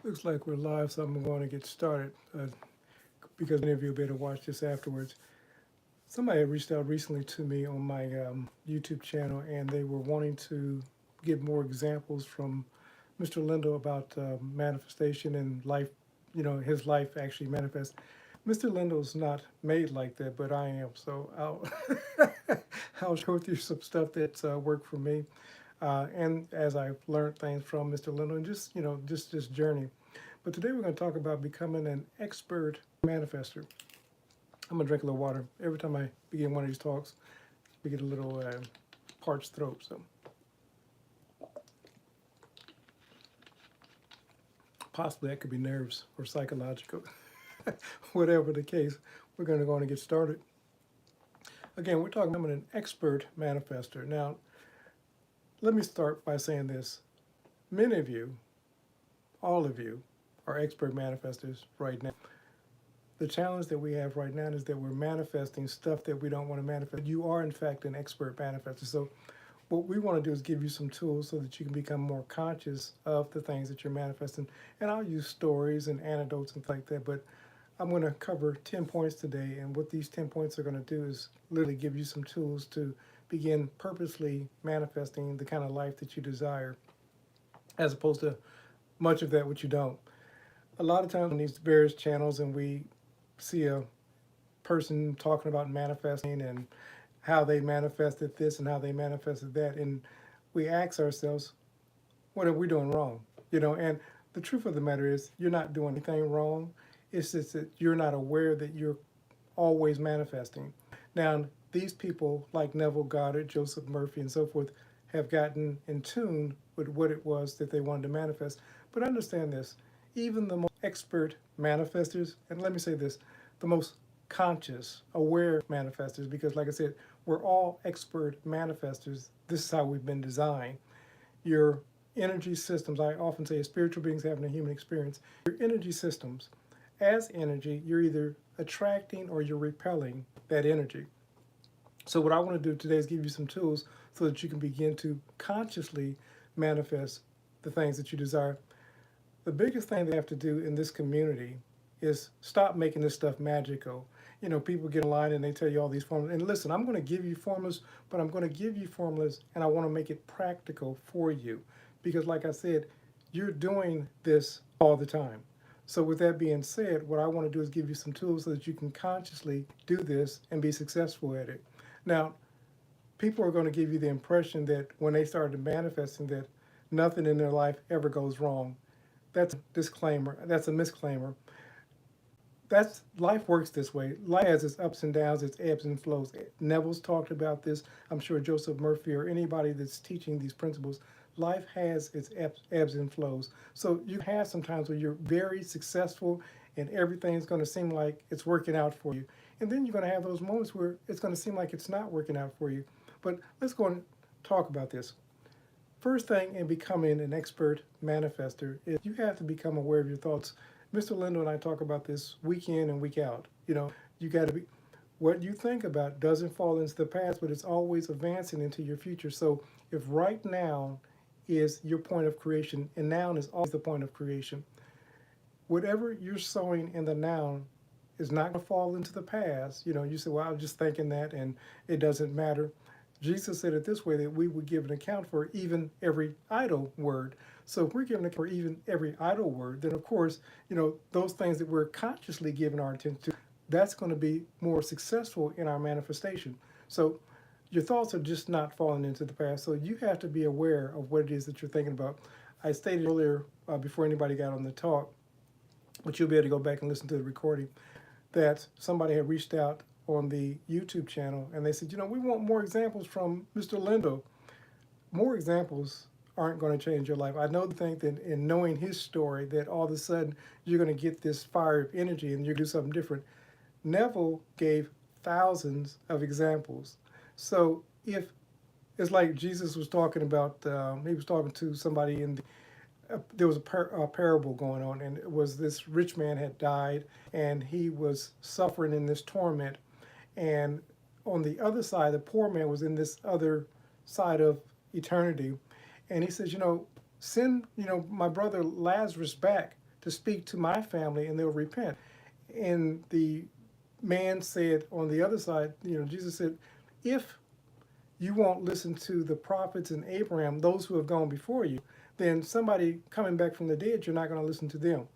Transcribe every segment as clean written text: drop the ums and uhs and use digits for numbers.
Looks like we're live, so I'm going to get started because many of you will be able to watch this afterwards. Somebody had reached out recently to me on my YouTube channel, and they were wanting to get more examples from Mr. Lindo about manifestation and life, his life actually manifests. Mr. Lindo's not made like that, but I am. So I'll share with you some stuff that's worked for me. And as I've learned things from Mr. Lindo and just this journey. But today we're going to talk about becoming an expert manifester. I'm going to drink a little water. Every time I begin one of these talks, we get a little parched throat. So possibly that could be nerves or psychological. Whatever the case, we're going to go on and get started. Again, we're talking about an expert manifester. Now, let me start by saying this. Many of you, all of you, are expert manifestors right now. The challenge that we have right now is that we're manifesting stuff that we don't want to manifest. You are, in fact, an expert manifester. So what we want to do is give you some tools so that you can become more conscious of the things that you're manifesting. And I'll use stories and anecdotes and things like that, but I'm going to cover 10 points today. And what these 10 points are going to do is literally give you some tools to begin purposely manifesting the kind of life that you desire, as opposed to much of that which you don't. A lot of times on these various channels, and we see a person talking about manifesting and how they manifested this and how they manifested that, and we ask ourselves, what are we doing wrong? And the truth of the matter is, you're not doing anything wrong. It's just that you're not aware that you're always manifesting. Now, these people like Neville Goddard, Joseph Murphy, and so forth have gotten in tune with what it was that they wanted to manifest. But understand this, even the most expert manifestors, and let me say this, the most conscious, aware manifestors, because like I said, we're all expert manifestors. This is how we've been designed. Your energy systems, I often say, as spiritual beings having a human experience, your energy systems, as energy, you're either attracting or you're repelling that energy. So what I want to do today is give you some tools so that you can begin to consciously manifest the things that you desire. The biggest thing they have to do in this community is stop making this stuff magical. People get online and they tell you all these formulas. And listen, I'm going to give you formulas, but I'm going to give you formulas and I want to make it practical for you. Because like I said, you're doing this all the time. So with that being said, what I want to do is give you some tools so that you can consciously do this and be successful at it. Now, people are going to give you the impression that when they started manifesting that nothing in their life ever goes wrong. That's a disclaimer. That's a misclaimer. Life works this way. Life has its ups and downs, its ebbs and flows. Neville's talked about this. I'm sure Joseph Murphy or anybody that's teaching these principles. Life has its ebbs and flows. So you have some times where you're very successful and everything's going to seem like it's working out for you. And then you're going to have those moments where it's going to seem like it's not working out for you. But let's go and talk about this. First thing in becoming an expert manifester is you have to become aware of your thoughts. Mr. Lindo and I talk about this week in and week out. You got to be, what you think about doesn't fall into the past, but it's always advancing into your future. So if right now is your point of creation, and now is always the point of creation, whatever you're sowing in the now is not going to fall into the past. You say, well, I was just thinking that and it doesn't matter. Jesus said it this way, that we would give an account for even every idle word. So if we're giving an account for even every idle word, then of course, those things that we're consciously giving our attention to, that's going to be more successful in our manifestation. So your thoughts are just not falling into the past. So you have to be aware of what it is that you're thinking about. I stated earlier, before anybody got on the talk, but you'll be able to go back and listen to the recording, that somebody had reached out on the YouTube channel and they said, we want more examples from Mr. Lindo. More examples aren't going to change your life. I know the thing that in knowing his story that all of a sudden you're going to get this fire of energy and you do something different. Neville gave thousands of examples. So if it's like Jesus was talking about, he was talking to somebody there was a parable going on, and it was this rich man had died and he was suffering in this torment. And on the other side, the poor man was in this other side of eternity. And he says, send, my brother Lazarus back to speak to my family and they'll repent. And the man said on the other side, Jesus said, if you won't listen to the prophets and Abraham, those who have gone before you, then somebody coming back from the dead, you're not going to listen to them.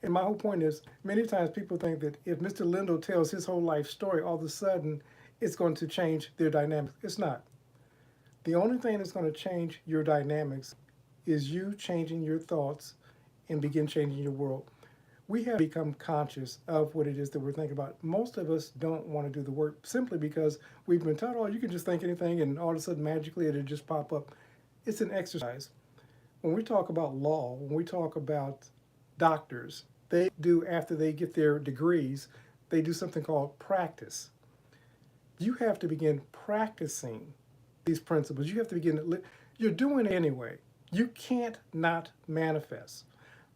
And my whole point is, many times people think that if Mr. Lindo tells his whole life story, all of a sudden it's going to change their dynamics. It's not. The only thing that's going to change your dynamics is you changing your thoughts and begin changing your world. We have become conscious of what it is that we're thinking about. Most of us don't want to do the work simply because we've been taught, oh, you can just think anything and all of a sudden magically it'll just pop up. It's an exercise. When we talk about law, when we talk about doctors, they do, after they get their degrees, they do something called practice. You have to begin practicing these principles. You have to begin to live. You're doing it anyway. You can't not manifest.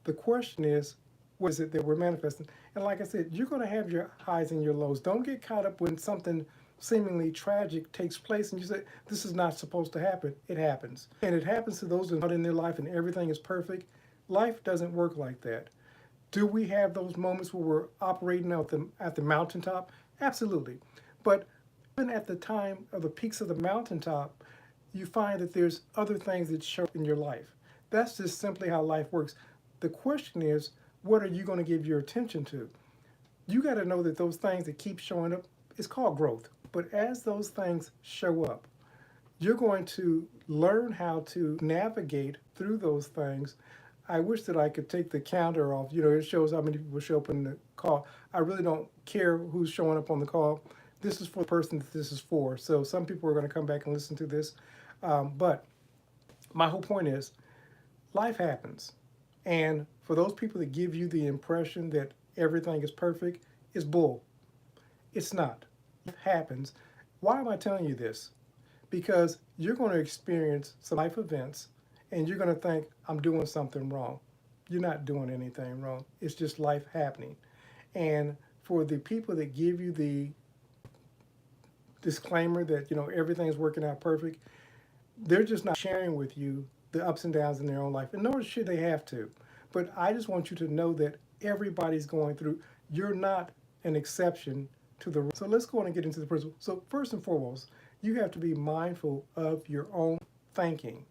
The question is, what is it that we're manifesting? And like I said, you're going to have your highs and your lows. Don't get caught up when something seemingly tragic takes place and you say, this is not supposed to happen. It happens. And it happens to those who are not in their life and everything is perfect. Life doesn't work like that. Do we have those moments where we're operating at the mountaintop? Absolutely. But even at the time of the peaks of the mountaintop, you find that there's other things that show up in your life. That's just simply how life works. The question is, what are you going to give your attention to? You got to know that those things that keep showing up, it's called growth. But as those things show up, you're going to learn how to navigate through those things. I wish that I could take the counter off. It shows how many people show up in the call. I really don't care who's showing up on the call. This is for the person that this is for. So some people are going to come back and listen to this. But my whole point is, life happens. And for those people that give you the impression that everything is perfect, it's bull. It's not. It happens. Why am I telling you this? Because you're going to experience some life events and you're going to think, I'm doing something wrong. You're not doing anything wrong. It's just life happening. And for the people that give you the disclaimer that, everything's working out perfect, they're just not sharing with you the ups and downs in their own life. And nor should they have to. But I just want you to know that everybody's going through. You're not an exception to the rule. So let's go on and get into the principle. So first and foremost, you have to be mindful of your own thinking.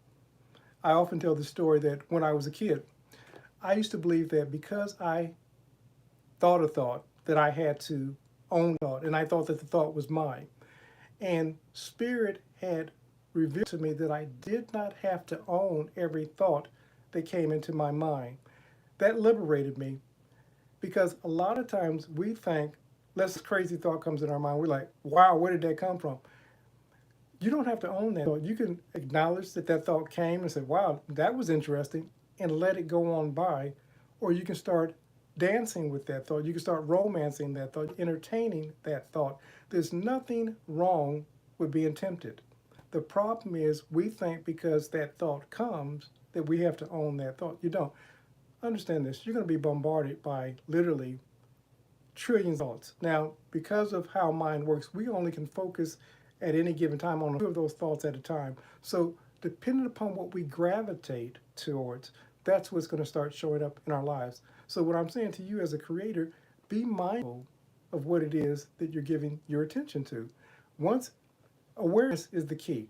I often tell the story that when I was a kid, I used to believe that because I thought a thought, that I had to own thought, and I thought that the thought was mine. And Spirit had revealed to me that I did not have to own every thought that came into my mind. That liberated me, because a lot of times we think, this crazy thought comes in our mind, we're like, wow, where did that come from? You don't have to own that thought. You can acknowledge that that thought came and say, wow, that was interesting, and let it go on by. Or you can start dancing with that thought. You can start romancing that thought, entertaining that thought. There's nothing wrong with being tempted. The problem is we think because that thought comes that we have to own that thought. You don't. Understand this. You're going to be bombarded by literally trillions of thoughts. Now, because of how mind works, we only can focus at any given time on a few of those thoughts at a time. So depending upon what we gravitate towards, that's what's going to start showing up in our lives. So what I'm saying to you as a creator, be mindful of what it is that you're giving your attention to. Once awareness is the key.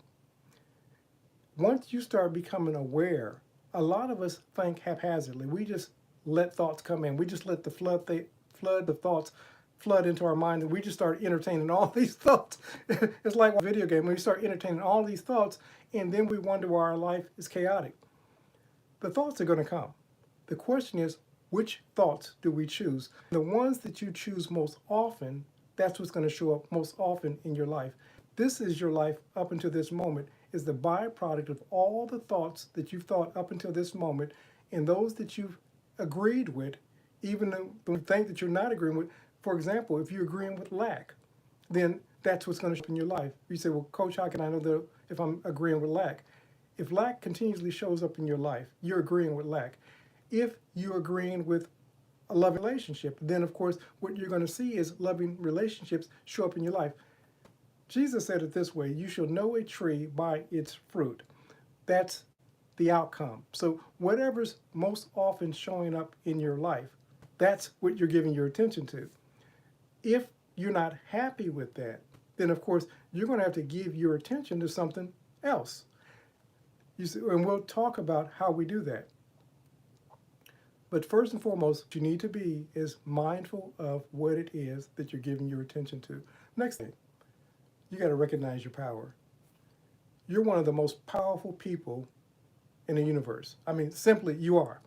Once you start becoming aware, a lot of us think haphazardly. We just let thoughts come in. We just let the flood the thoughts flood into our mind, and we just start entertaining all these thoughts. It's like a video game. We start entertaining all these thoughts, and then we wonder why our life is chaotic. The thoughts are going to come. The question is, which thoughts do we choose? The ones that you choose most often, that's what's going to show up most often in your life. This is your life up until this moment, is the byproduct of all the thoughts that you've thought up until this moment, and those that you've agreed with, even though you think that you're not agreeing with. For example, if you're agreeing with lack, then that's what's going to show up in your life. You say, well, Coach, how can I know that if I'm agreeing with lack? If lack continuously shows up in your life, you're agreeing with lack. If you're agreeing with a loving relationship, then of course what you're going to see is loving relationships show up in your life. Jesus said it this way, you shall know a tree by its fruit. That's the outcome. So whatever's most often showing up in your life, that's what you're giving your attention to. If you're not happy with that, then of course you're going to have to give your attention to something else. You see, and we'll talk about how we do that. But first and foremost, what you need to be is mindful of what it is that you're giving your attention to. Next thing, you got to recognize your power. You're one of the most powerful people in the universe. I mean, simply, you are.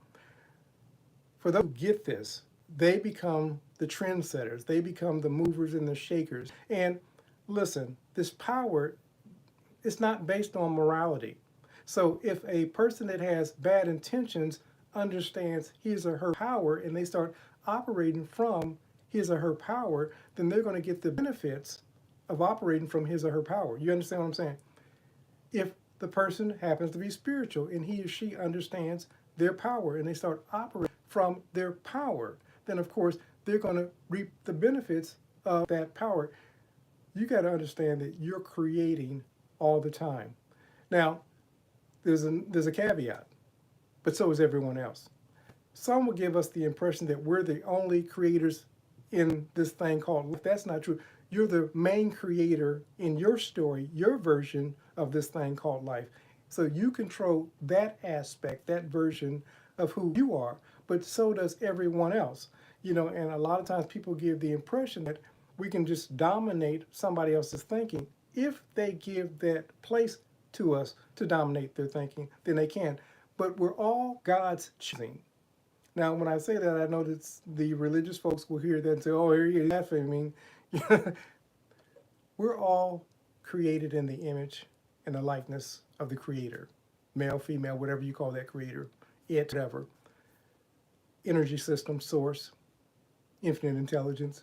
For those who get this, they become the trendsetters. They become the movers and the shakers. And listen, this power is not based on morality. So if a person that has bad intentions understands his or her power and they start operating from his or her power, then they're going to get the benefits of operating from his or her power. You understand what I'm saying? If the person happens to be spiritual and he or she understands their power and they start operating from their power, then of course they're going to reap the benefits of that power. You got to understand that you're creating all the time. Now, there's a caveat, but so is everyone else. Some will give us the impression that we're the only creators in this thing called life. That's not true. You're the main creator in your story, your version of this thing called life. So you control that aspect, that version of who you are, but so does everyone else. You know, and a lot of times people give the impression that we can just dominate somebody else's thinking. If they give that place to us to dominate their thinking, then they can. But we're all God's choosing. Now, when I say that, I know that the religious folks will hear that and say, oh, here you laughing. I mean, we're all created in the image and the likeness of the Creator. Male, female, whatever you call that Creator. It, whatever. Energy system, source, infinite intelligence.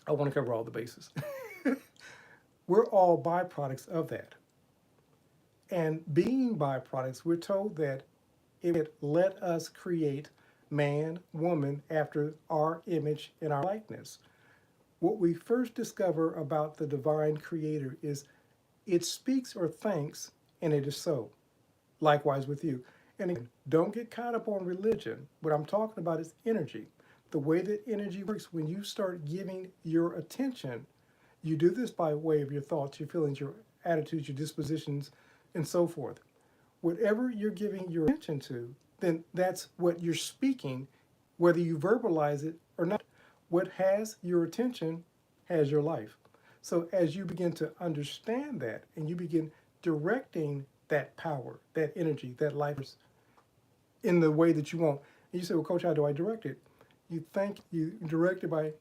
I want to cover all the bases. We're all byproducts of that. And being byproducts, we're told that it let us create man, woman, after our image and our likeness. What we first discover about the divine creator is it speaks or thinks, and it is so. Likewise with you. And again, don't get caught up on religion. What I'm talking about is energy. The way that energy works, when you start giving your attention, you do this by way of your thoughts, your feelings, your attitudes, your dispositions, and so forth. Whatever you're giving your attention to, then that's what you're speaking, whether you verbalize it or not. What has your attention has your life. So as you begin to understand that and you begin directing that power, that energy, that life in the way that you want. And you say, well, Coach, how do I direct it? You think you direct it by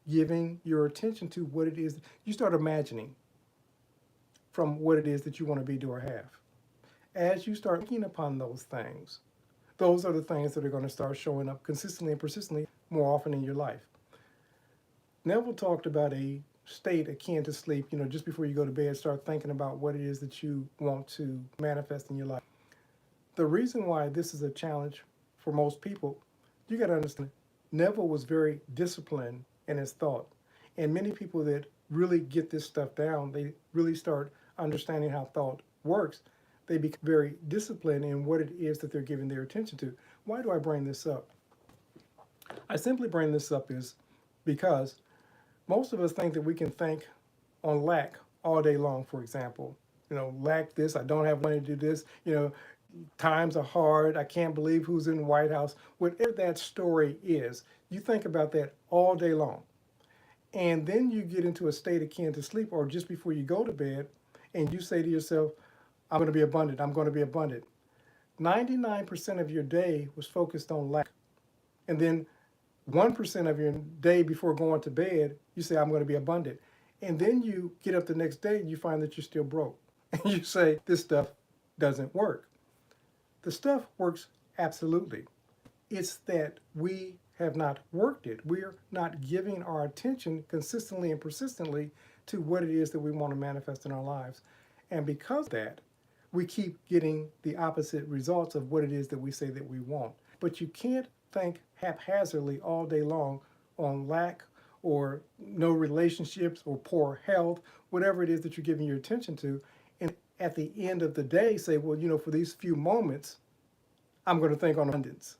giving your attention to what it is. You start imagining from what it is that you want to be, do, or have. As you start thinking upon those things, those are the things that are going to start showing up consistently and persistently more often in your life. Neville talked about a state akin to sleep. You know, just before you go to bed, start thinking about what it is that you want to manifest in your life. The reason why this is a challenge for most people, you got to understand, Neville was very disciplined in his thought. And many people that really get this stuff down, they really start understanding how thought works. They become very disciplined in what it is that they're giving their attention to. Why do I bring this up? I simply bring this up is because most of us think that we can think on lack all day long, for example. You know, lack this, I don't have money to do this, you know, times are hard, I can't believe who's in the White House. Whatever that story is, you think about that all day long. And then you get into a state akin to sleep or just before you go to bed and you say to yourself, I'm going to be abundant, I'm going to be abundant. 99% of your day was focused on lack. And then 1% of your day before going to bed, you say, I'm going to be abundant. And then you get up the next day and you find that you're still broke. And you say, this stuff doesn't work. The stuff works absolutely. It's that we have not worked it. We're not giving our attention consistently and persistently to what it is that we want to manifest in our lives. And because of that, we keep getting the opposite results of what it is that we say that we want. But you can't think haphazardly all day long on lack or no relationships or poor health, whatever it is that you're giving your attention to, at the end of the day say, well, for these few moments, I'm going to think on abundance.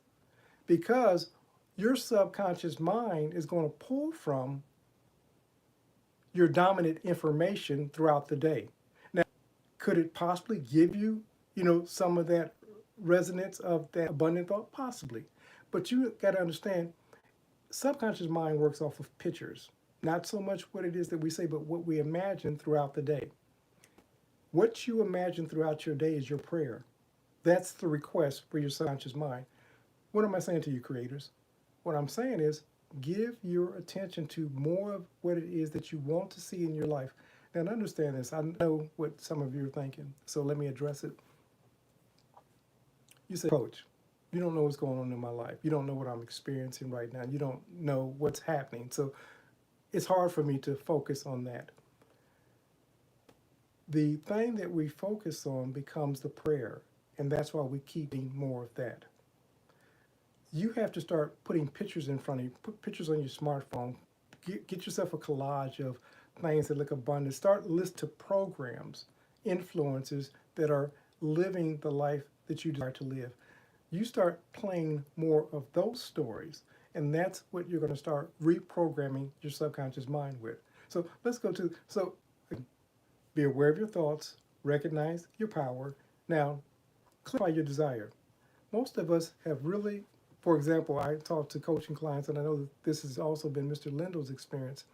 Because your subconscious mind is going to pull from your dominant information throughout the day. Now, could it possibly give you, some of that resonance of that abundant thought? Possibly. But you got to understand, subconscious mind works off of pictures. Not so much what it is that we say, but what we imagine throughout the day. What you imagine throughout your day is your prayer. That's the request for your subconscious mind. What am I saying to you, creators? What I'm saying is give your attention to more of what it is that you want to see in your life. Now, understand this. I know what some of you are thinking, so let me address it. You say, Coach, you don't know what's going on in my life. You don't know what I'm experiencing right now. You don't know what's happening. So it's hard for me to focus on that. The thing that we focus on becomes the prayer, and that's why we keep doing more of that. You have to start putting pictures in front of you. Put pictures on your smartphone. Get yourself a collage of things that look abundant. Start list to programs, influencers that are living the life that you desire to live. You start playing more of those stories, and that's what you're going to start reprogramming your subconscious mind with. So let's go to, be aware of your thoughts, recognize your power. Now, clarify your desire. Most of us have really, for example, I talk to coaching clients, and I know that this has also been Mr. Lindel's experience,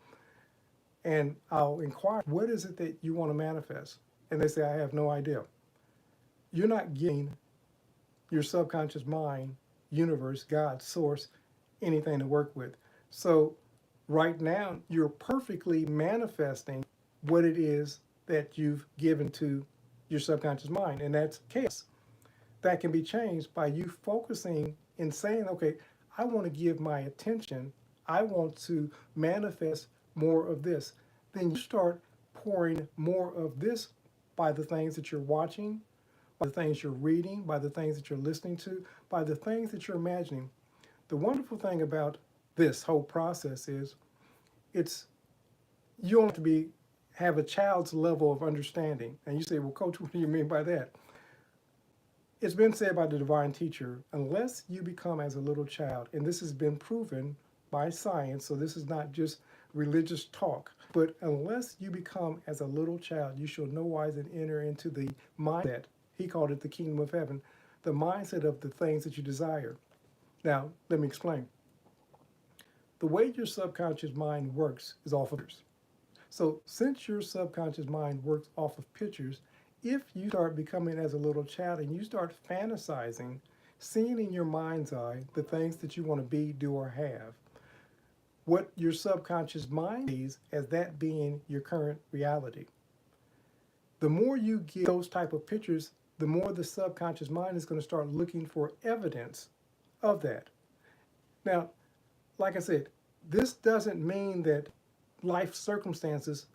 and I'll inquire, what is it that you want to manifest? And they say, I have no idea. You're not giving your subconscious mind, universe, God, source, anything to work with. So right now, you're perfectly manifesting what it is that you've given to your subconscious mind, and that's chaos. That can be changed by you focusing and saying, okay, I want to give my attention, I want to manifest more of this. Then you start pouring more of this by the things that you're watching, by the things you're reading, by the things that you're listening to, by the things that you're imagining. The wonderful thing about this whole process is you don't have to have a child's level of understanding. And you say, well, Coach, what do you mean by that? It's been said by the divine teacher, unless you become as a little child, and this has been proven by science, so this is not just religious talk, but unless you become as a little child, you shall no wise and enter into the mindset. He called it the kingdom of heaven, the mindset of the things that you desire. Now, let me explain. The way your subconscious mind works is off of pictures. So since your subconscious mind works off of pictures, if you start becoming as a little child and you start fantasizing, seeing in your mind's eye the things that you want to be, do, or have, what your subconscious mind sees as that being your current reality. The more you get those type of pictures, the more the subconscious mind is going to start looking for evidence of that. Now, like I said, this doesn't mean that life circumstances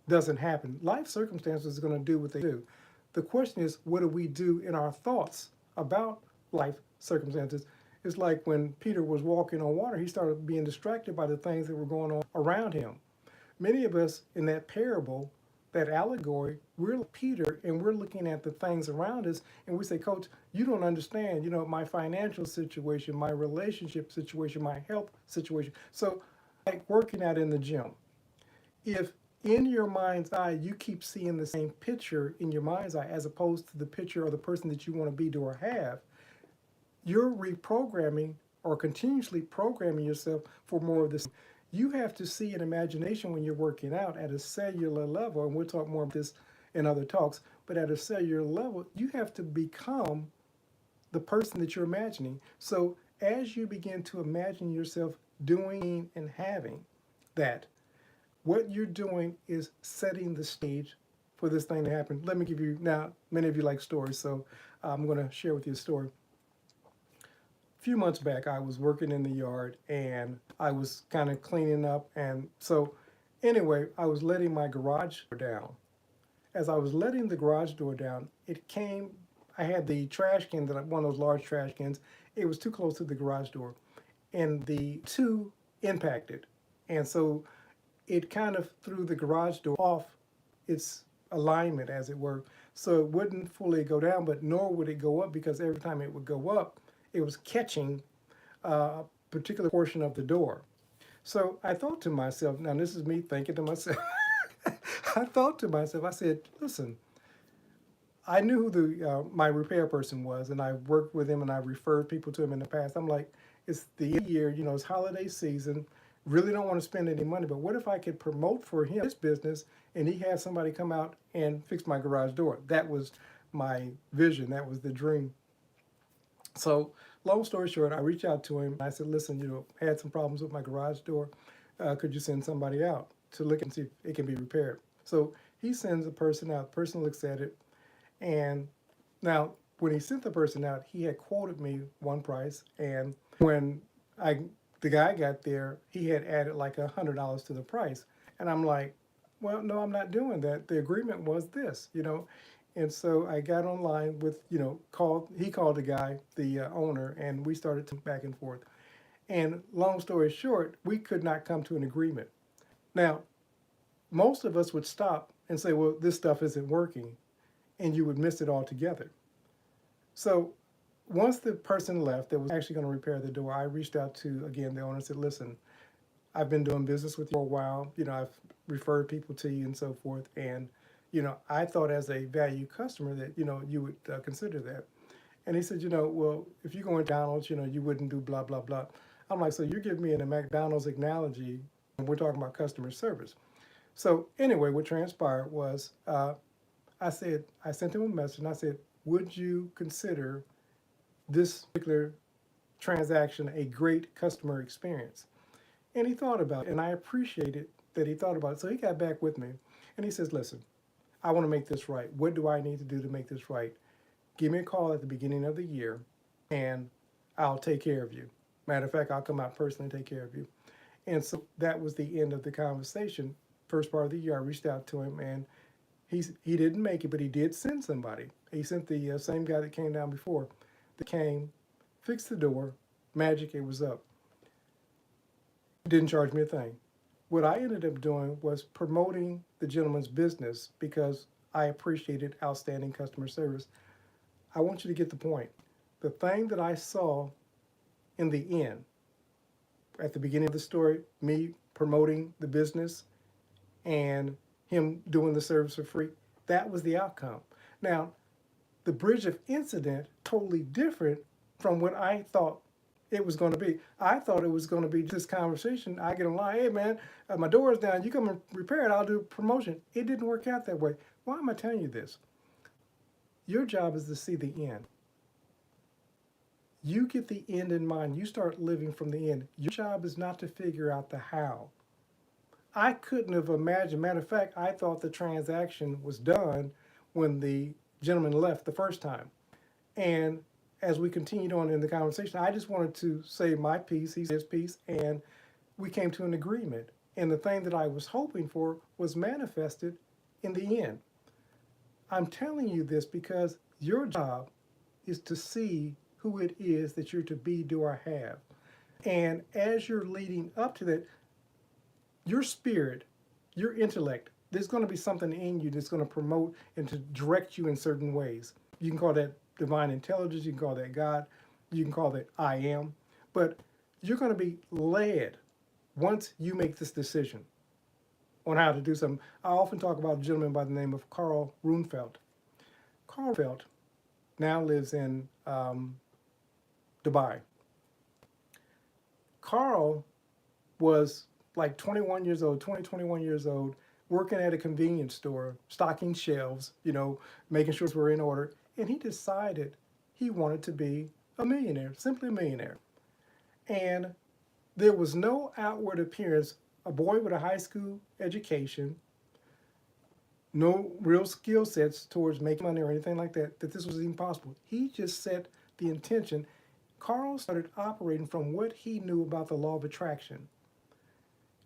doesn't happen. Life circumstances are going to do what they do. The question is, what do we do in our thoughts about life circumstances? It's like when Peter was walking on water, he started being distracted by the things that were going on around him. Many of us in that parable, that allegory, we're like Peter and we're looking at the things around us and we say, Coach, you don't understand, my financial situation, my relationship situation, my health situation. So like working out in the gym. If in your mind's eye, you keep seeing the same picture in your mind's eye as opposed to the picture or the person that you want to be, do, or have, you're reprogramming or continuously programming yourself for more of this. You have to see an imagination when you're working out at a cellular level, and we'll talk more about this in other talks, but at a cellular level, you have to become the person that you're imagining. So as you begin to imagine yourself doing and having that, what you're doing is setting the stage for this thing to happen. Let me give you, now, many of you like stories, so I'm going to share with you a story. A few months back, I was working in the yard and I was kind of cleaning up. And so anyway, I was letting my garage door down. As I was letting the garage door down, I had the trash can, one of those large trash cans. It was too close to the garage door and the two impacted. And so it kind of threw the garage door off its alignment, as it were. so it wouldn't fully go down, but nor would it go up because every time it would go up, it was catching a particular portion of the door. So I thought to myself, now this is me thinking to myself, I thought to myself, I said, listen, I knew who the my repair person was, and I worked with him, and I referred people to him in the past. I'm like, it's the end of the year, it's holiday season. Really don't want to spend any money, but what if I could promote for him his business, and he had somebody come out and fix my garage door? That was my vision. That was the dream. So, long story short, I reached out to him. I said, listen, had some problems with my garage door. Could you send somebody out to look and see if it can be repaired? So he sends a person out. The person looks at it, and now, when he sent the person out, he had quoted me one price, and when I the guy got there, he had added like $100 to the price, and I'm like, well, no, I'm not doing that. The agreement was this. And so I got online with, he called the guy, the owner, and we started to back and forth. And long story short, we could not come to an agreement. Now, most of us would stop and say, well, this stuff isn't working, and you would miss it altogether. So once the person left that was actually going to repair the door, I reached out to, again, the owner and said, listen, I've been doing business with you for a while. I've referred people to you and so forth. And, I thought as a value customer that, you would consider that. And he said, well, if you go in McDonald's, you wouldn't do blah, blah, blah. I'm like, so you're giving me a McDonald's analogy when we're talking about customer service. So anyway, what transpired was I sent him a message and I said, would you consider this particular transaction a great customer experience? And he thought about it, and I appreciated that he thought about it. So he got back with me, and he says, listen, I want to make this right. What do I need to do to make this right? Give me a call at the beginning of the year, and I'll take care of you. Matter of fact, I'll come out personally and take care of you. And so that was the end of the conversation. First part of the year, I reached out to him, and he didn't make it, but he did send somebody. He sent the same guy that came down before. That came, fixed the door, magic, it was up. Didn't charge me a thing. What I ended up doing was promoting the gentleman's business because I appreciated outstanding customer service. I want you to get the point. The thing that I saw in the end, at the beginning of the story, me promoting the business and him doing the service for free, that was the outcome. Now, the bridge of incident, totally different from what I thought it was going to be. I thought it was going to be this conversation. I get in line, hey man, my door is down. You come and repair it. I'll do promotion. It didn't work out that way. Why am I telling you this? Your job is to see the end. You get the end in mind. You start living from the end. Your job is not to figure out the how. I couldn't have imagined. Matter of fact, I thought the transaction was done when the gentleman left the first time. And as we continued on in the conversation, I just wanted to say my piece, he said his piece, and we came to an agreement. And the thing that I was hoping for was manifested in the end. I'm telling you this because your job is to see who it is that you're to be, do, or have. And as you're leading up to that, your spirit, your intellect, there's going to be something in you that's going to promote and to direct you in certain ways. You can call that divine intelligence, you can call that God, you can call that I am, but you're going to be led once you make this decision on how to do something. I often talk about a gentleman by the name of Carl Runefelt. Carl Felt now lives in Dubai. Carl was like 21 years old, 21 years old, working at a convenience store, stocking shelves, making sure we're in order. And he decided he wanted to be a millionaire, simply a millionaire. And there was no outward appearance, a boy with a high school education, no real skill sets towards making money or anything like that, that this was even possible. He just set the intention. Carl started operating from what he knew about the law of attraction.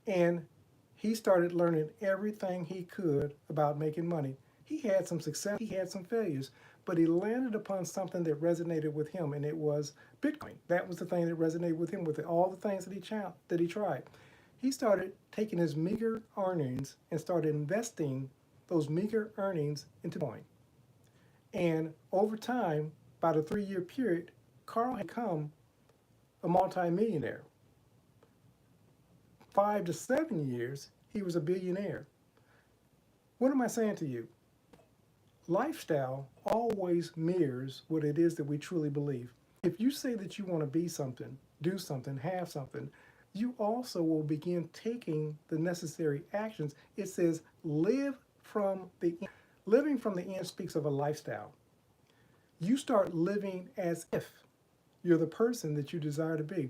And he started learning everything he could about making money. He had some success, he had some failures, but he landed upon something that resonated with him, and it was Bitcoin. That was the thing that resonated with him with all the things that he tried. He started taking his meager earnings and started investing those meager earnings into Bitcoin. And over time, about a 3-year period, Carl had become a multimillionaire. 5 to 7 years, he was a billionaire. What am I saying to you? Lifestyle always mirrors what it is that we truly believe. If you say that you want to be something, do something, have something, you also will begin taking the necessary actions. It says live from the end. Living from the end speaks of a lifestyle. You start living as if you're the person that you desire to be.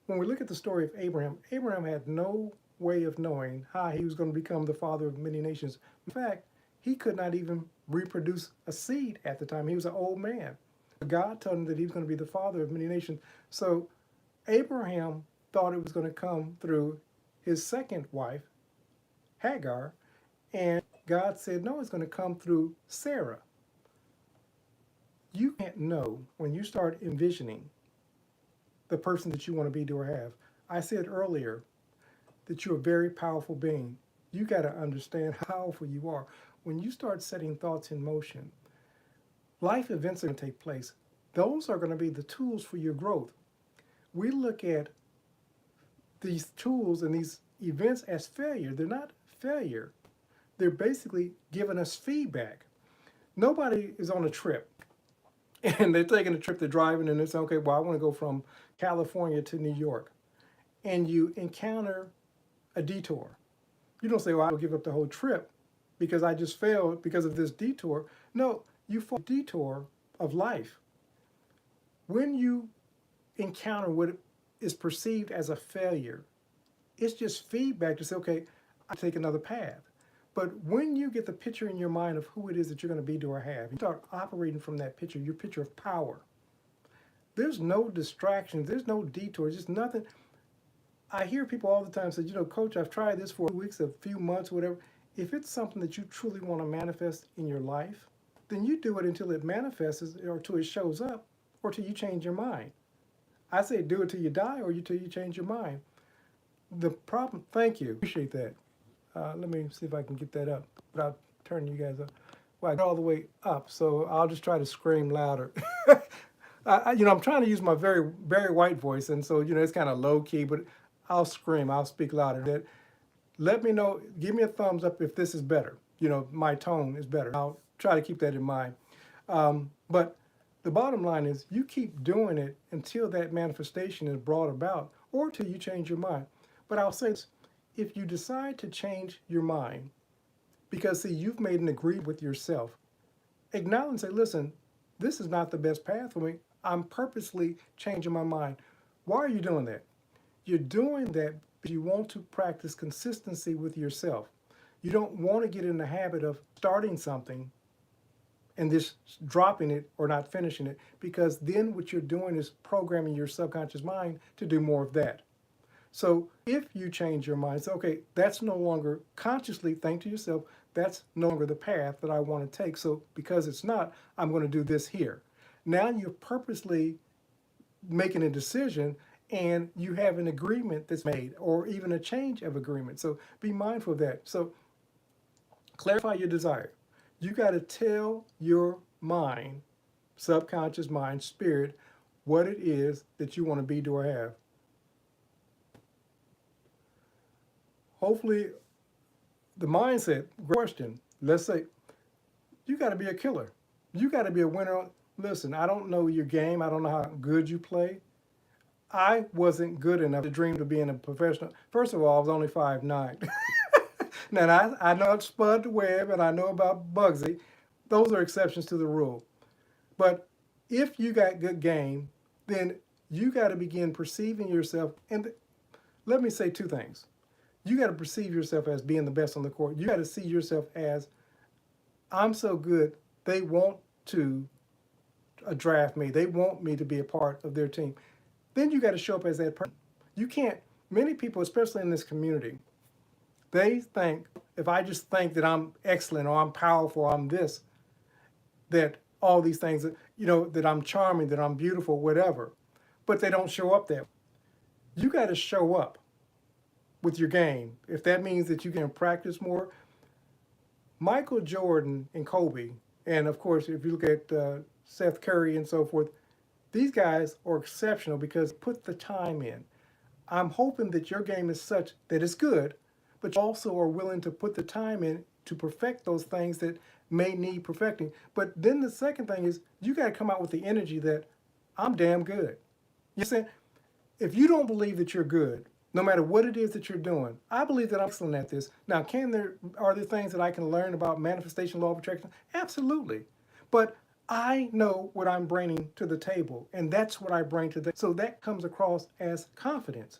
When we look at the story of Abraham, Abraham had no way of knowing how he was going to become the father of many nations. In fact, he could not even reproduce a seed at the time. He was an old man. God told him that he was going to be the father of many nations. So Abraham thought it was going to come through his second wife, Hagar, and God said, no, it's going to come through Sarah. You can't know when you start envisioning the person that you want to be, do, or have. I said earlier that you're a very powerful being. You got to understand how powerful you are. When you start setting thoughts in motion, life events are going to take place. Those are going to be the tools for your growth. We look at these tools and these events as failure. They're not failure. They're basically giving us feedback. Nobody is on a trip and they're taking a trip, they're driving, and they say, okay, well, I want to go from California to New York. And you encounter a detour. You don't say, well, I'll give up the whole trip because I just failed because of this detour. No, you fall the detour of life. When you encounter what is perceived as a failure, it's just feedback to say, okay, I take another path. But when you get the picture in your mind of who it is that you're going to be, do, or have, you start operating from that picture, your picture of power. There's no distractions. There's no detours. Just nothing. I hear people all the time say, Coach, I've tried this for weeks, a few months, whatever. If it's something that you truly want to manifest in your life, then you do it until it manifests or until it shows up or till you change your mind. I say do it till you die or till you change your mind. The problem, thank you, appreciate that. Let me see if I can get that up without turning you guys up. Well, I got all the way up, so I'll just try to scream louder. I'm trying to use my very, very white voice, and so, it's kind of low key, but I'll scream, I'll speak louder. Let me know, give me a thumbs up if this is better. My tone is better. I'll try to keep that in mind. But the bottom line is you keep doing it until that manifestation is brought about or till you change your mind. But I'll say this, if you decide to change your mind, because see, you've made an agreement with yourself, acknowledge and say, listen, this is not the best path for me. I'm purposely changing my mind. Why are you doing that? You're doing that because you want to practice consistency with yourself. You don't want to get in the habit of starting something and just dropping it or not finishing it, because then what you're doing is programming your subconscious mind to do more of that. So if you change your mind, say, okay, that's no longer consciously, think to yourself, that's no longer the path that I want to take. So because it's not, I'm going to do this here. Now you're purposely making a decision and you have an agreement that's made or even a change of agreement. So be mindful of that. So clarify your desire. You got to tell your mind, subconscious mind, spirit, what it is that you want to be, do, or have. Hopefully, the mindset, question, let's say, you got to be a killer. You got to be a winner. Listen, I don't know your game. I don't know how good you play. I wasn't good enough to dream of being a professional. First of all, I was only 5'9". Now, I know Spud the Web and I know about Bugsy. Those are exceptions to the rule. But if you got good game, then you got to begin perceiving yourself. And let me say two things. You got to perceive yourself as being the best on the court. You got to see yourself as, I'm so good, they want to draft me. They want me to be a part of their team. Then you got to show up as that person. You can't, many people, especially in this community, they think, if I just think that I'm excellent or I'm powerful, or I'm this, that all these things, that I'm charming, that I'm beautiful, whatever, but they don't show up that way. You got to show up with your game. If that means that you can practice more, Michael Jordan and Kobe And of course, if you look at Seth Curry and so forth, these guys are exceptional because they put the time in. I'm hoping that your game is such that it's good, but you also are willing to put the time in to perfect those things that may need perfecting. But then the second thing is you got to come out with the energy that I'm damn good. You see, if you don't believe that you're good, no matter what it is that you're doing, I believe that I'm excellent at this. Now, are there things that I can learn about manifestation, law of attraction? Absolutely. But I know what I'm bringing to the table, and that's what I bring to the. So that comes across as confidence.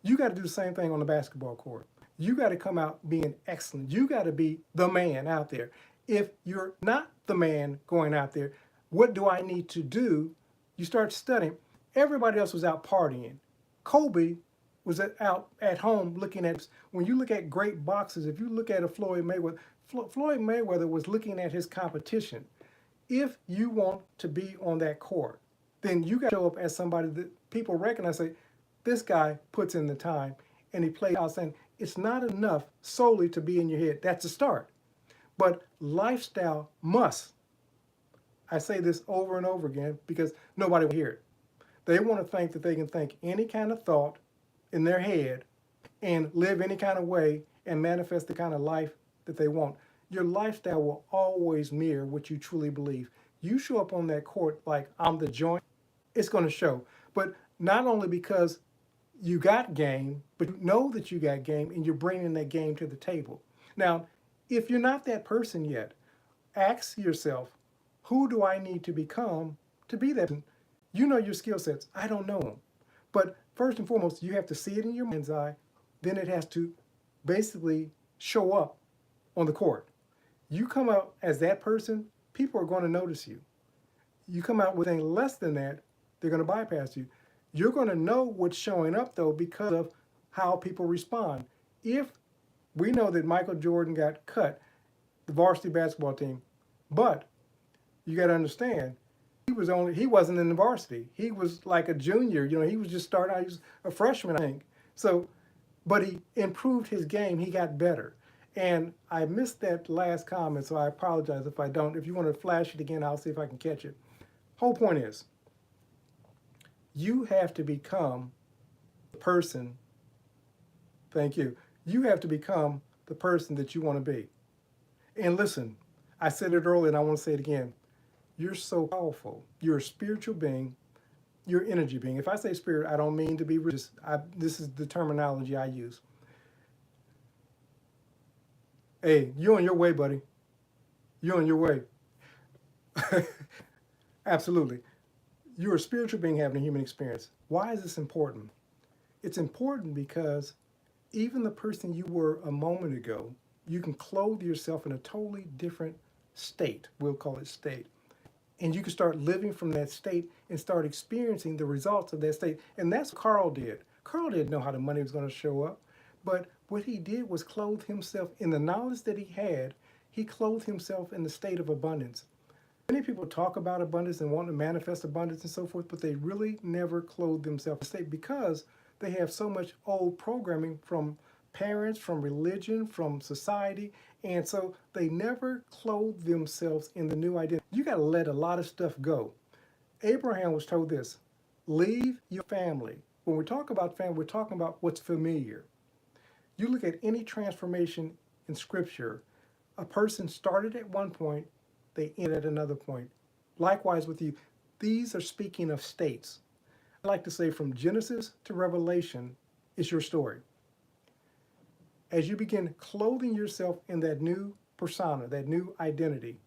You got to do the same thing on the basketball court. You got to come out being excellent. You got to be the man out there. If you're not the man going out there, what do I need to do? You start studying. Everybody else was out partying. Kobe was out at home looking at. When you look at great boxers, if you look at a Floyd Mayweather, Floyd Mayweather was looking at his competition. If you want to be on that court, then you got to show up as somebody that people recognize. Say, this guy puts in the time and he plays out. Saying it's not enough solely to be in your head. That's a start, but lifestyle must. I say this over and over again because nobody will hear it. They want to think that they can think any kind of thought in their head and live any kind of way and manifest the kind of life that they want. Your lifestyle will always mirror what you truly believe. You show up on that court like I'm the joint, it's going to show. But not only because you got game, but you know that you got game and you're bringing that game to the table. Now, if you're not that person yet, ask yourself, who do I need to become to be that person? You know your skill sets. I don't know them. But first and foremost, you have to see it in your mind's eye. Then it has to basically show up on the court. You come out as that person, people are going to notice you. You come out with anything less than that, they're going to bypass you. You're going to know what's showing up, though, because of how people respond. If we know that Michael Jordan got cut, the varsity basketball team, but you got to understand, he wasn't in the varsity. He was like a junior. You know, he was just starting out. He was a freshman, I think. So, but he improved his game. He got better. And I missed that last comment, so I apologize if I don't. If you want to flash it again, I'll see if I can catch it. Whole point is, you have to become the person. Thank you. You have to become the person that you want to be. And listen, I said it earlier and I want to say it again. You're so powerful. You're a spiritual being. You're an energy being. If I say spirit, I don't mean to be religious. This is the terminology I use. Hey, you're on your way, buddy. You're on your way. Absolutely. You're a spiritual being having a human experience. Why is this important? It's important because even the person you were a moment ago, you can clothe yourself in a totally different state. We'll call it state. And you can start living from that state and start experiencing the results of that state. And that's what Carl did. Carl didn't know how the money was going to show up. But what he did was clothe himself in the knowledge that he had. He clothed himself in the state of abundance. Many people talk about abundance and want to manifest abundance and so forth, but they really never clothe themselves in the state because they have so much old programming from parents, from religion, from society, and so they never clothe themselves in the new identity. You got to let a lot of stuff go. Abraham was told this, leave your family. When we talk about family, we're talking about what's familiar. You look at any transformation in Scripture, a person started at one point, they end at another point. Likewise with you, these are speaking of states. I like to say from Genesis to Revelation is your story. As you begin clothing yourself in that new persona, that new identity,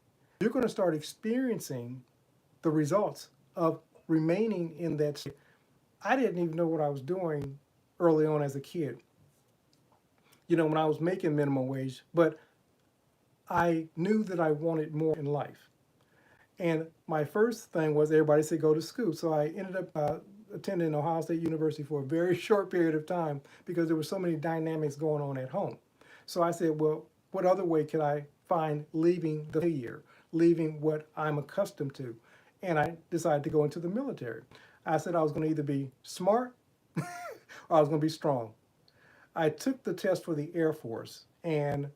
you're going to start experiencing the results of remaining in that state. I didn't even know what I was doing early on as a kid. You know, when I was making minimum wage, but I knew that I wanted more in life. And my first thing was everybody said go to school. So I ended up attending Ohio State University for a very short period of time because there were so many dynamics going on at home. So I said, well, what other way could I find leaving the familiar, leaving what I'm accustomed to? And I decided to go into the military. I said I was going to either be smart or I was going to be strong. I took the test for the Air Force and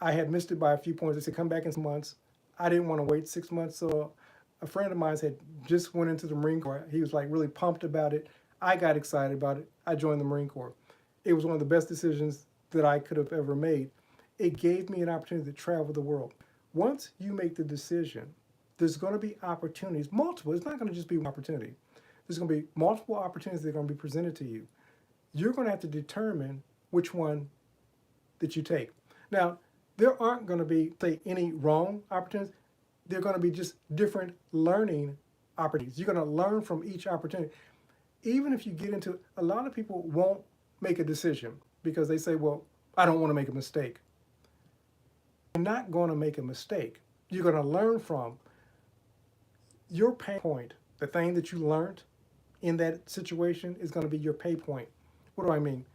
I had missed it by a few points. They said, come back in some months. I didn't want to wait 6 months. So a friend of mine had just went into the Marine Corps. He was like really pumped about it. I got excited about it. I joined the Marine Corps. It was one of the best decisions that I could have ever made. It gave me an opportunity to travel the world. Once you make the decision, there's going to be opportunities, multiple. It's not going to just be one opportunity. There's going to be multiple opportunities that are going to be presented to you. You're going to have to determine which one that you take. Now, there aren't going to be, say, any wrong opportunities. They're going to be just different learning opportunities. You're going to learn from each opportunity. Even if you get into, a lot of people won't make a decision because they say, well, I don't want to make a mistake. You're not going to make a mistake. You're going to learn from your pay point. The thing that you learned in that situation is going to be your pay point. What do I mean?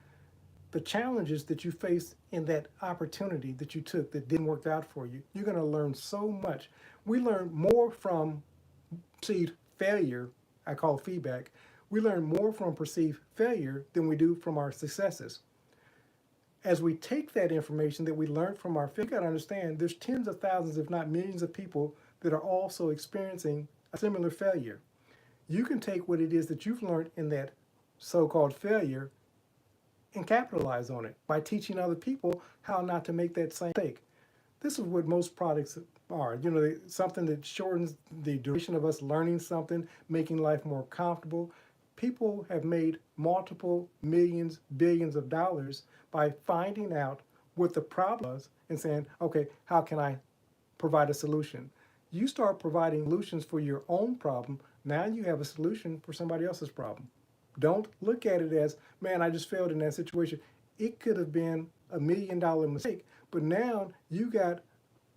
The challenges that you faced in that opportunity that you took that didn't work out for you, you're going to learn so much. We learn more from perceived failure, I call feedback. We learn more from perceived failure than we do from our successes. As we take that information that we learned from our failure, you got to understand there's tens of thousands, if not millions of people that are also experiencing a similar failure. You can take what it is that you've learned in that so-called failure and capitalize on it by teaching other people how not to make that same mistake. This is what most products are. You know, something that shortens the duration of us learning something, making life more comfortable. People have made multiple millions, billions of dollars by finding out what the problem was and saying, okay, how can I provide a solution? You start providing solutions for your own problem. Now you have a solution for somebody else's problem. Don't look at it as, man, I just failed in that situation. It could have been $1 million mistake, but now you got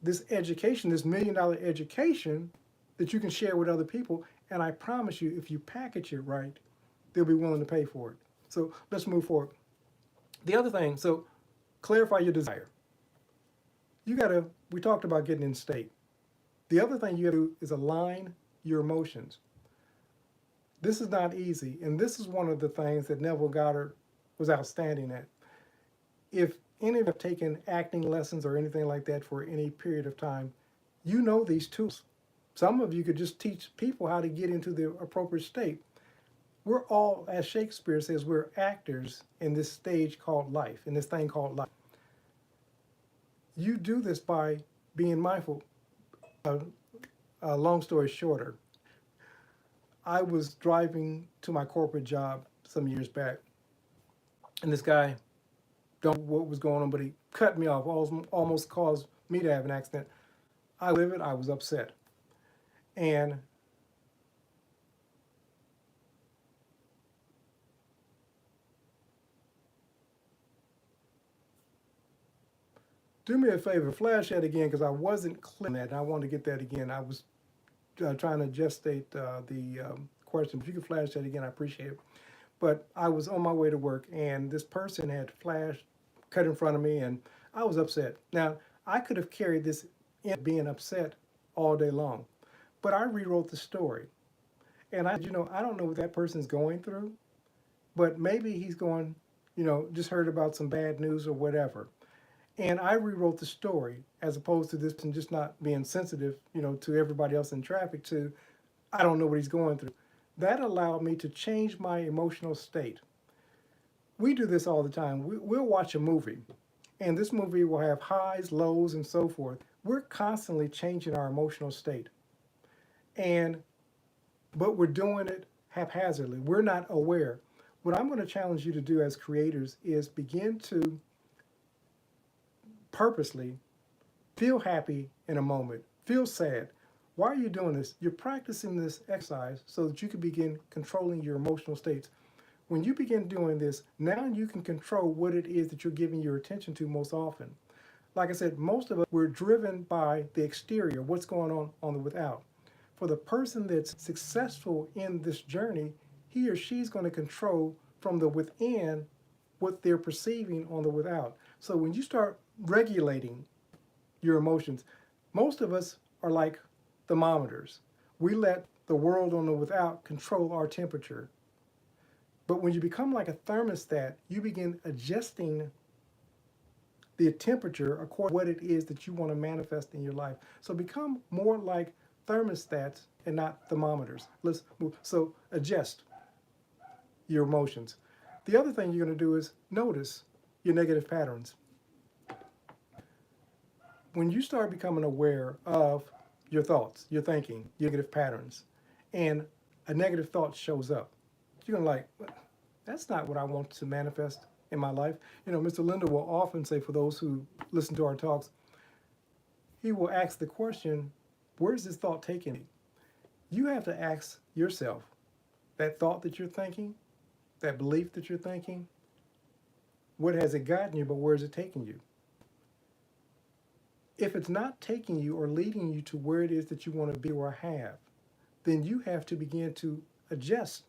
this education, this $1 million education that you can share with other people. And I promise you, if you package it right, they'll be willing to pay for it. So let's move forward. The other thing, so clarify your desire. We talked about getting in state. The other thing you have to do is align your emotions. This is not easy, and this is one of the things that Neville Goddard was outstanding at. If any of you have taken acting lessons or anything like that for any period of time, you know these tools. Some of you could just teach people how to get into the appropriate state. We're all, as Shakespeare says, we're actors in this stage called life, in this thing called life. You do this by being mindful. Long story shorter, I was driving to my corporate job some years back, and this guy, don't know what was going on, but he cut me off, almost caused me to have an accident. I live it, I was upset. And do me a favor, flash that again, because I wasn't clear on that, and I want to get that again. I was trying to gestate the question. If you could flash that again, I appreciate it. But I was on my way to work, and this person had flashed, cut in front of me, and I was upset. Now, I could have carried this in being upset all day long, but I rewrote the story. And I, I don't know what that person's going through, but maybe he's going, just heard about some bad news or whatever. And I rewrote the story as opposed to this person just not being sensitive, to everybody else in traffic to, I don't know what he's going through. That allowed me to change my emotional state. We do this all the time. We'll watch a movie, and this movie will have highs, lows, and so forth. We're constantly changing our emotional state. But we're doing it haphazardly. We're not aware. What I'm going to challenge you to do as creators is begin to purposely feel happy in a moment, feel sad. Why are you doing this? You're practicing this exercise so that you can begin controlling your emotional states. When you begin doing this, now you can control what it is that you're giving your attention to most often. Like I said, most of us, we're driven by the exterior, what's going on the without. For the person that's successful in this journey, he or she's going to control from the within what they're perceiving on the without. So when you start regulating your emotions, most of us are like thermometers. We let the world on the without control our temperature. But when you become like a thermostat, you begin adjusting the temperature according to what it is that you want to manifest in your life. So become more like thermostats and not thermometers. Let's move. So adjust your emotions. The other thing you're going to do is notice your negative patterns. When you start becoming aware of your thoughts, your thinking, your negative patterns, and a negative thought shows up, you're going to like, that's not what I want to manifest in my life. You know, Mr. Linder will often say, for those who listen to our talks, he will ask the question, where's this thought taking me? You have to ask yourself, that thought that you're thinking, that belief that you're thinking, what has it gotten you, but where is it taking you? If it's not taking you or leading you to where it is that you want to be or have, then you have to begin to adjust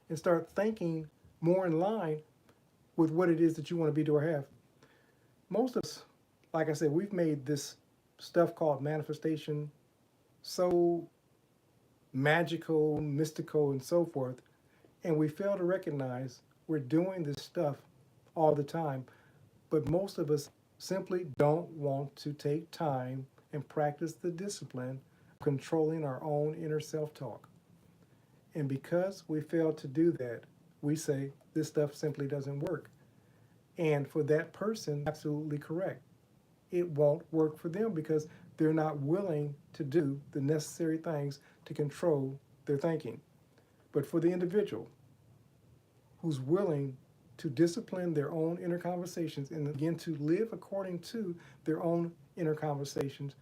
and start thinking more in line with what it is that you want to be, do, or have. Most of us, like I said, we've made this stuff called manifestation so magical, mystical, and so forth, and we fail to recognize we're doing this stuff all the time, but most of us simply don't want to take time and practice the discipline of controlling our own inner self-talk. And because we fail to do that, we say this stuff simply doesn't work. And for that person, absolutely correct. It won't work for them because they're not willing to do the necessary things to control their thinking. But for the individual who's willing to discipline their own inner conversations and begin to live according to their own inner conversations,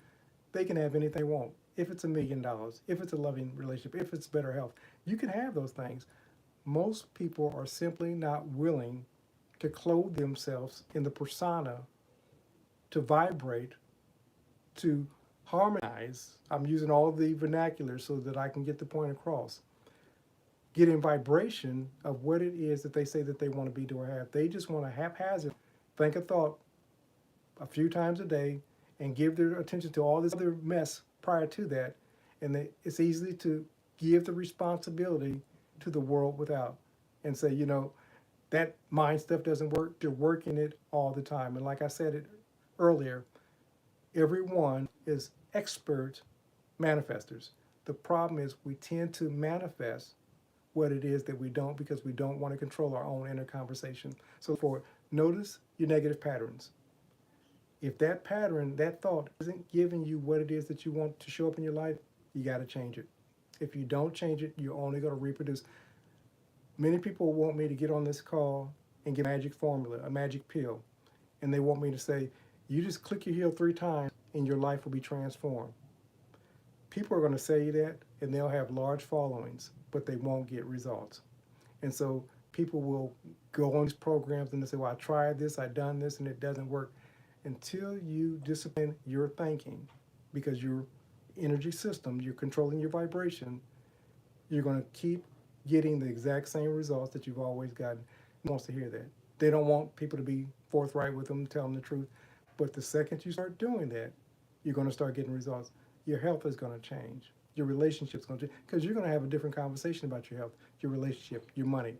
they can have anything they want. If it's $1 million, if it's a loving relationship, if it's better health, you can have those things. Most people are simply not willing to clothe themselves in the persona, to vibrate, to harmonize. I'm using all the vernacular so that I can get the point across. Get in vibration of what it is that they say that they want to be, do, or have. They just want to haphazard think a thought a few times a day and give their attention to all this other mess prior to that. And it's easy to give the responsibility to the world without and say, you know, that mind stuff doesn't work. They're working it all the time. And like I said it earlier, everyone is expert manifestors. The problem is we tend to manifest what it is that we don't because we don't want to control our own inner conversation. So notice your negative patterns. If that pattern, that thought isn't giving you what it is that you want to show up in your life, you got to change it. If you don't change it, you're only going to reproduce. Many people want me to get on this call and get a magic formula, a magic pill. And they want me to say, you just click your heel 3 times and your life will be transformed. People are going to say that and they'll have large followings, but they won't get results. And so people will go on these programs and they say, well, I tried this, I've done this, and it doesn't work. Until you discipline your thinking, because your energy system, you're controlling your vibration, you're going to keep getting the exact same results that you've always gotten. No one wants to hear that. They don't want people to be forthright with them, tell them the truth. But the second you start doing that, you're going to start getting results. Your health is going to change. Your relationship's going to change because you're going to have a different conversation about your health, your relationship, your money.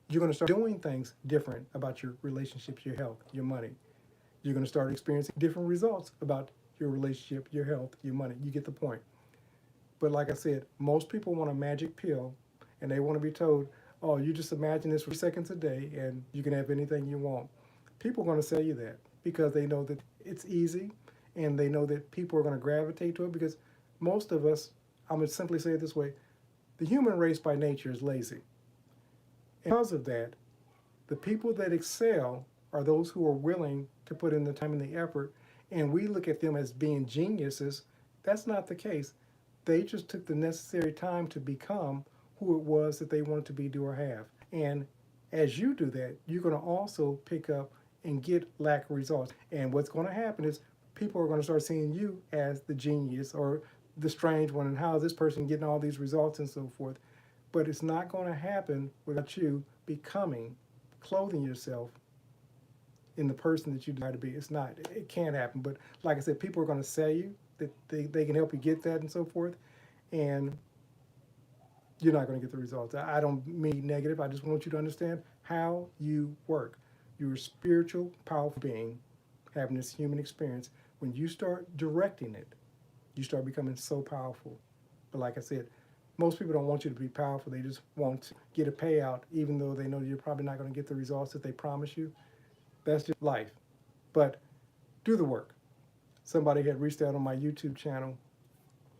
You're going to start doing things different about your relationships, your health, your money. You're going to start experiencing different results about your relationship, your health, your money. You get the point. But like I said, most people want a magic pill and they want to be told, oh, you just imagine this for 3 seconds a day and you can have anything you want. People are going to sell you that because they know that it's easy and they know that people are going to gravitate to it because most of us, I'm going to simply say it this way, the human race by nature is lazy. And because of that, the people that excel are those who are willing to put in the time and the effort, and we look at them as being geniuses. That's not the case. They just took the necessary time to become who it was that they wanted to be, do, or have. And as you do that, you're going to also pick up and get lack of results. And what's going to happen is people are going to start seeing you as the genius or the strange one, and how is this person getting all these results and so forth. But it's not going to happen without you becoming, clothing yourself in the person that you desire to be. It's not, it can't happen. But like I said, people are going to sell you that they can help you get that and so forth. And you're not going to get the results. I don't mean negative. I just want you to understand how you work. You're a spiritual, powerful being, having this human experience. When you start directing it, you start becoming so powerful. But like I said, most people don't want you to be powerful. They just want to get a payout, even though they know you're probably not going to get the results that they promise you. That's just life. But do the work. Somebody had reached out on my YouTube channel,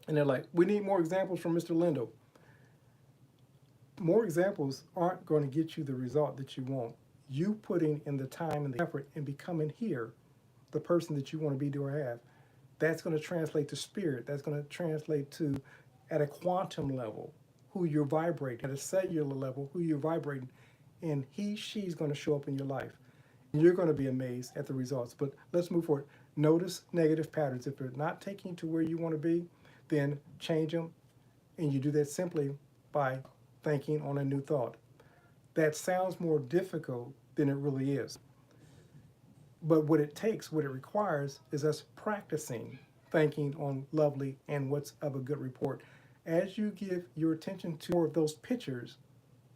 and they're like, we need more examples from Mr. Lindo. More examples aren't going to get you the result that you want. You putting in the time and the effort and becoming here the person that you want to be, do, or have, that's going to translate to spirit. That's going to translate to, at a quantum level, who you're vibrating, at a cellular level, who you're vibrating, and she's going to show up in your life. And you're going to be amazed at the results. But let's move forward. Notice negative patterns. If they're not taking you to where you want to be, then change them. And you do that simply by thinking on a new thought. That sounds more difficult than it really is. But what it takes, what it requires, is us practicing thinking on lovely and what's of a good report. As you give your attention to more of those pictures,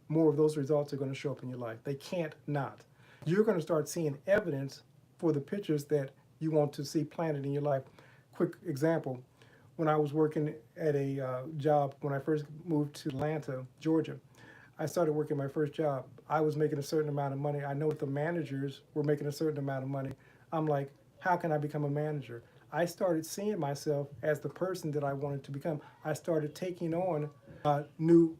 more of those results are going to show up in your life. They can't not. You're going to start seeing evidence for the pictures that you want to see planted in your life. Quick example, when I was working at a job, when I first moved to Atlanta, Georgia, I started working my first job. I was making a certain amount of money. I know that the managers were making a certain amount of money. I'm like, how can I become a manager? I started seeing myself as the person that I wanted to become. I started taking on new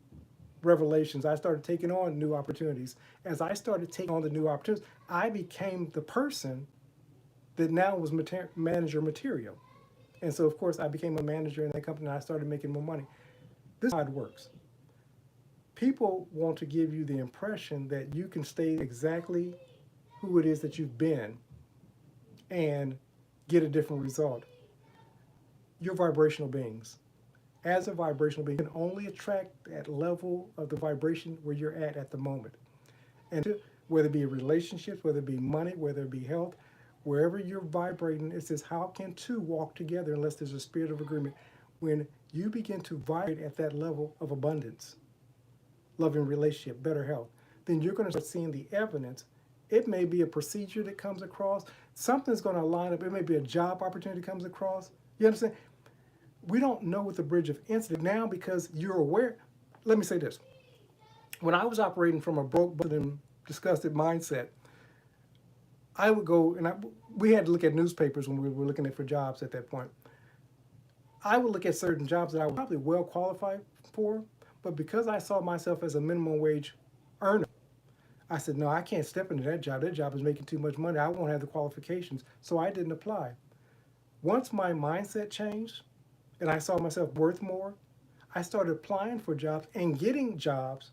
revelations. I started taking on new opportunities. As I started taking on the new opportunities, I became the person that now was manager material. And so, of course, I became a manager in that company, and I started making more money. This is how it works. People want to give you the impression that you can stay exactly who it is that you've been and get a different result. You're vibrational beings. As a vibrational being, you can only attract that level of the vibration where you're at the moment. And whether it be relationships, whether it be money, whether it be health, wherever you're vibrating, it says, how can two walk together unless there's a spirit of agreement? When you begin to vibrate at that level of abundance, loving relationship, better health, then you're going to start seeing the evidence. It may be a procedure that comes across. Something's going to line up. It may be a job opportunity that comes across. You understand? We don't know what the bridge of incident now because you're aware. Let me say this. When I was operating from a broke, but disgusted mindset, I would go, and we had to look at newspapers when we were looking for jobs at that point. I would look at certain jobs that I was probably well qualified for, but because I saw myself as a minimum wage earner, I said, no, I can't step into that job. That job is making too much money. I won't have the qualifications. So I didn't apply. Once my mindset changed and I saw myself worth more, I started applying for jobs and getting jobs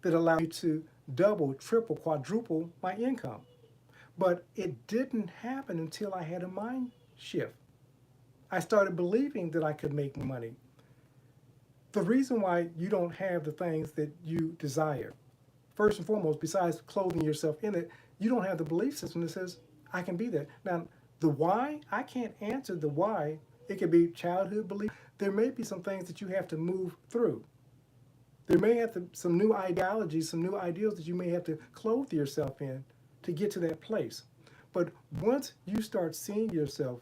that allowed me to double, triple, quadruple my income. But it didn't happen until I had a mind shift. I started believing that I could make money. The reason why you don't have the things that you desire, first and foremost, besides clothing yourself in it, you don't have the belief system that says, I can be that. Now, the why, I can't answer the why. It could be childhood belief. There may be some things that you have to move through. There may have some new ideologies, some new ideals that you may have to clothe yourself in to get to that place. But once you start seeing yourself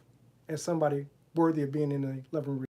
as somebody worthy of being in a loving relationship,